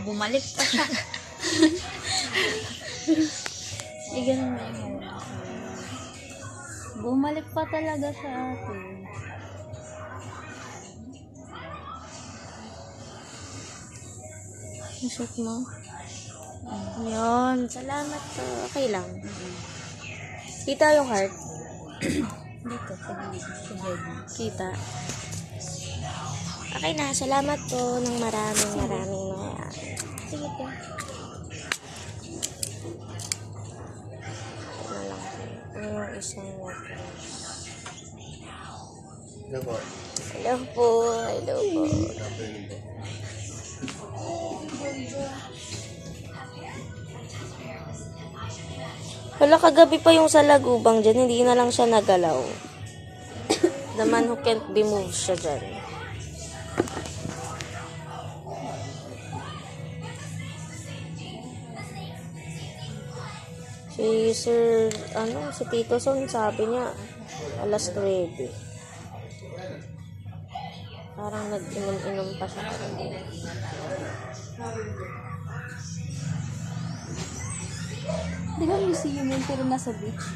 Bumalik pa siya. Ganun na yun. Bumalik pa talaga sa atin. Isot mo? Yun. Salamat to. Okay lang. Kita yung heart. Dito, sa gilid. Kita. Okay na. Salamat po ng maraming mga. Sige po. Ito na lang. Yung isang water. Hello po. Hello po. Hello po. Wala, kagabi pa yung sa lagubang dyan. Hindi na lang siya nagalaw. The man who can't be moved siya dyan. Si Tito Son, sabi niya, alas 9. Parang nag-inom-inom pa siya. Di ba museum yun pero nasa beach?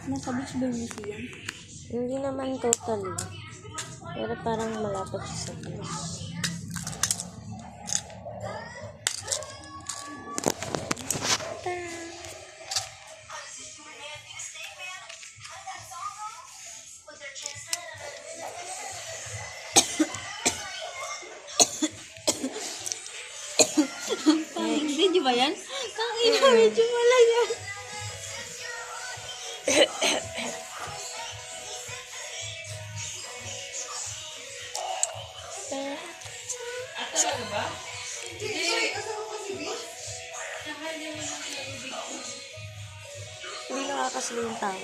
Nasa beach ba yung museum? Hindi naman totally. Pero parang malapit siya sa beach. Video ba yan? Kangina, medyo wala yan. Hindi nakakasalo yung tao.